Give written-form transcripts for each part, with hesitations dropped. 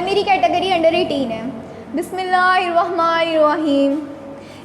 اور میری category under 18 ہے۔ بسم اللہ الرحمن الرحیم۔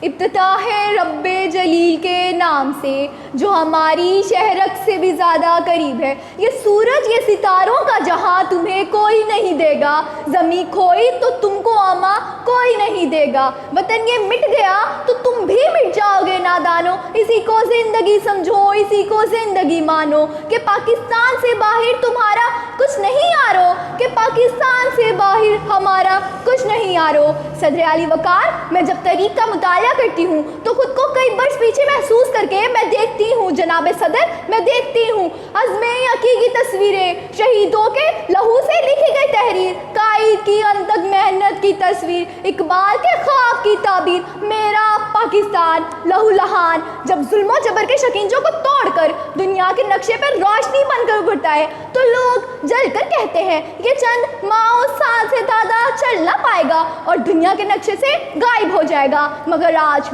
ابتداء ہے رب جلیل کے نام سے جو ہماری شہرک سے بھی زیادہ قریب ہے۔ یہ سورج یہ ستاروں کا جہاں تمہیں کوئی نہیں دے گا، زمین کھوئی تو تم کو اما کوئی نہیں دے گا۔ وطن یہ مٹ گیا تو تم بھی مٹ جاؤ گے نادانو، اسی کو زندگی سمجھو، اسی کو زندگی مانو کہ پاکستان سے باہر تمہارا کچھ نہیں آرو، کہ پاکستان سے باہر ہمارا کچھ نہیں آرو۔ صدر علی وقار، میں جب تاریخ کا مطالعہ کرتی ہوں تو خود کو کئی برس پیچھے محسوس کر کے میں دیکھتی ہوں جناب صدر، میں دیکھتی ہوں عزم یقین کی تصویریں، شہیدوں کے لہو سے لکھی گئی تحریر، قائد کی انتھک محنت کی تصویر، اقبال کے خواب کی تعبیر، میرا پاکستان لہو لہان جب ظلم و جبر کے شکنجوں کو توڑ کر دنیا کے نقشے پر روشنی بن کر ابھرتا ہے تو لوگ جل کر کہتے ہیں یہ چند ماؤ سال سے زیادہ چل نہ پائے گا اور دنیا کے نقشے سے غائب ہو جائے گا۔ مگر آج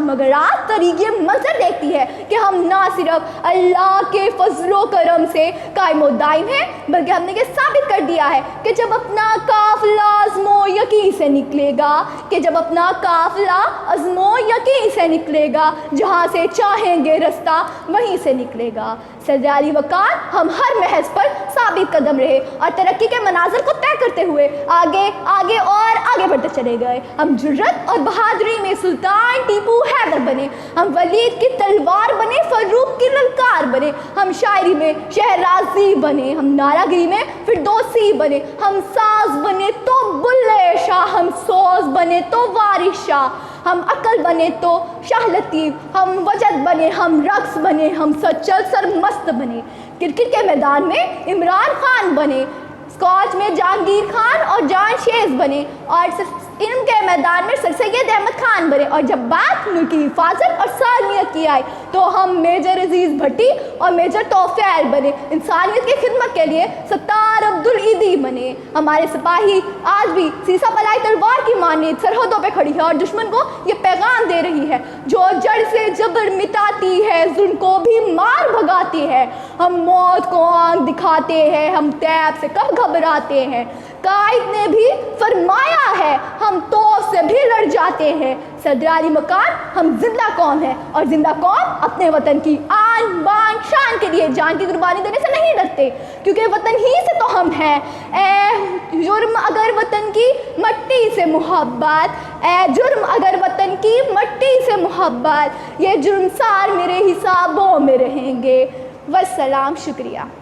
طریق یہ منظر دیکھتی ہے کہ ہم نہ صرف اللہ کے فضل و کرم سے قائم و دائم ہیں بلکہ ہم نے یہ ثابت کر دیا ہے کہ جب اپنا قافلہ عزم و یقین سے نکلے گا، کہ جب اپنا قافلہ عزم و یقین سے نکلے گا، جہاں سے چاہیں گے رستہ وہیں سے نکلے گا۔ صدر علی وقار، ہم ہر محض پر ثابت قدم رہے اور ترقی کے مناظر کو طے کرتے ہوئے آگے آگے اور آگے بڑھتے چلے گئے۔ ہم جرت اور بہادری میں سلطان ٹیپو حیدر بنے، ہم ولید کی تلوار بنے، فاروق کی للکار بنے، ہم شاعری میں شہرازی بنے، ہم نعرہ گری میں فردوسی بنے، ہم ساز بنے تو بلے شاہ، ہم سوز بنے تو وارث شاہ، ہم عقل بنے تو شاہ لطیف، ہم وجد بنے، ہم رقص بنے، ہم سچل سرمست بنے، کرکٹ کے میدان میں عمران خان بنے، اسکواش میں جہانگیر خان اور جان شیز بنے اور علم کے میدان میں سر سید احمد خان بنے، اور جب بات ملک کی حفاظت اور سالمیت کی آئی تو ہم میجر عزیز بھٹی اور میجر توفیق بنے، انسانیت کی خدمت کے لیے ستار عبدالعیدی بنے۔ ہمارے سپاہی آج بھی سیسا پلائی تلوار کی مانند سرحدوں پہ کھڑی ہے اور دشمن کو یہ پیغام دے رہی ہے جو جڑ سے جبر مٹاتی ہے، ظلم کو بھی مار بھگاتی ہے۔ ہم موت کو آنکھ دکھاتے ہیں، ہم طیب سے کب گھبراتے ہیں، قائد نے بھی فرمایا ہے ہم توپ سے بھی لڑ جاتے ہیں۔ صدر علی وقار، ہم زندہ قوم ہیں اور زندہ قوم اپنے وطن کی آن بان شان کے لیے جان کی قربانی دینے سے نہیں ڈرتے، کیونکہ وطن ہی سے تو ہم ہیں۔ اے جرم اگر وطن کی مٹی سے محبت، اے جرم اگر وطن کی مٹی سے محبت، یہ جرم سار میرے حسابوں میں رہیں گے۔ والسلام، شکریہ۔